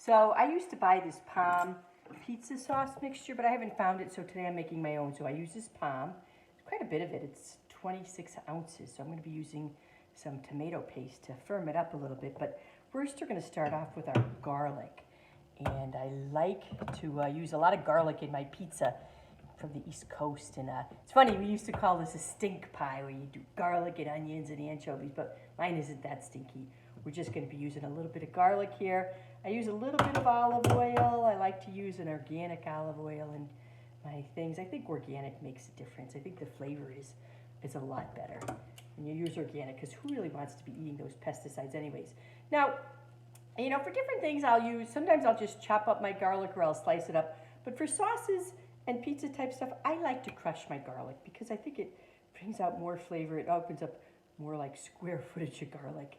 So I used to buy this Pom pizza sauce mixture, but I haven't found it, so today I'm making my own. So I use this Pom. Quite a bit of it. It's 26 ounces, so I'm going to be using some tomato paste to firm it up a little bit. But first we're going to start off with our garlic. And I like to use a lot of garlic in my pizza from the East Coast. And it's funny, we used to call this a stink pie, where you do garlic and onions and anchovies, but mine isn't that stinky. We're just going to be using a little bit of garlic here. I use a little bit of olive oil. I like to use an organic olive oil in my things. I think organic makes a difference. I think the flavor is a lot better when you use organic, because who really wants to be eating those pesticides anyways? Now, you know, for different things sometimes I'll just chop up my garlic or I'll slice it up. But for sauces and pizza type stuff, I like to crush my garlic because I think it brings out more flavor. It opens up more like square footage of garlic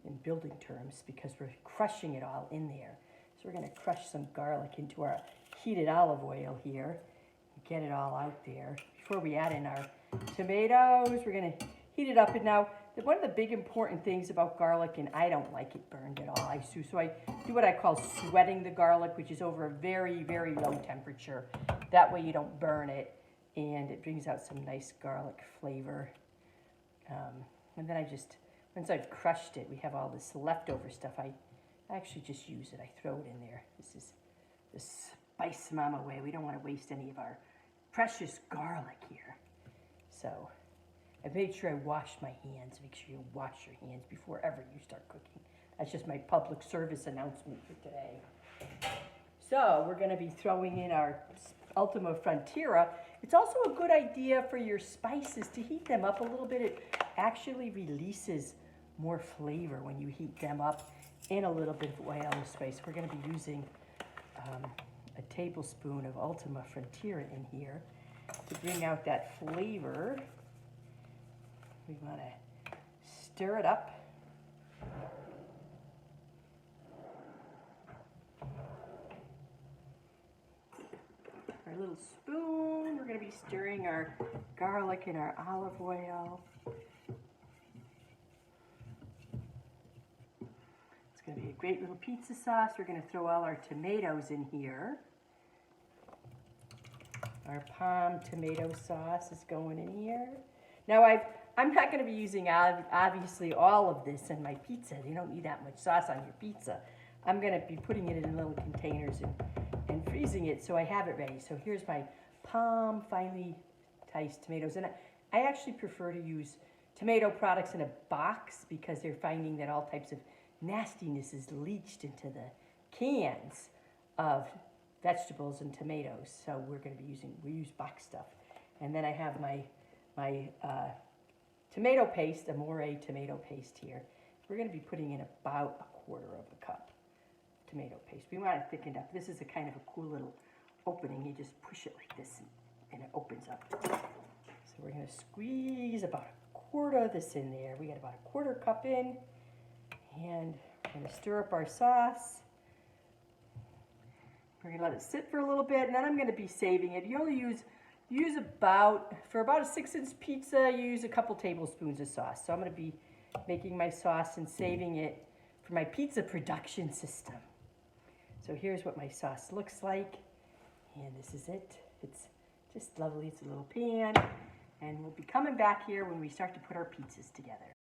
in building terms, because we're crushing it all in there. So we're going to crush some garlic into our heated olive oil here. Get it all out there. Before we add in our tomatoes, we're going to heat it up. And now, one of the big important things about garlic, and I don't like it burned at all, so I do what I call sweating the garlic, which is over a very, very low temperature. That way you don't burn it, and it brings out some nice garlic flavor. And then once I've crushed it, we have all this leftover stuff. I actually just use it. I throw it in there. This is the Spice Mama way. We don't want to waste any of our precious garlic here. So I made sure I washed my hands. Make sure you wash your hands before ever you start cooking. That's just my public service announcement for today. So we're going to be throwing in our Ultima Frontiera. It's also a good idea for your spices to heat them up a little bit. It actually releases more flavor when you heat them up in a little bit of oil and spice. We're going to be using a tablespoon of Ultima Frontiera in here to bring out that flavor. We want to stir it up. Our little spoon, we're going to be stirring our garlic and our olive oil. It's going to be a great little pizza sauce. We're going to throw all our tomatoes in here. Our Pom tomato sauce is going in here. Now I'm not going to be using, obviously, all of this in my pizza. You don't need that much sauce on your pizza. I'm going to be putting it in little containers and freezing it so I have it ready. So here's my Pom finely diced tomatoes. And I actually prefer to use tomato products in a box because they're finding that all types of nastiness is leached into the cans of vegetables and tomatoes. So we use box stuff. And then I have my tomato paste, Amore tomato paste here. We're going to be putting in about 1/4 of a cup tomato paste. We want it thickened up. This is a kind of a cool little opening. You just push it like this and it opens up. So we're going to squeeze about 1/4 of this in there. We got about 1/4 cup in, and we're going to stir up our sauce. We're going to let it sit for a little bit, and then I'm going to be saving it. You only use for about a 6-inch pizza, you use a couple tablespoons of sauce. So I'm going to be making my sauce and saving it for my pizza production system. So here's what my sauce looks like, and this is it. It's just lovely. It's a little pan, and we'll be coming back here when we start to put our pizzas together.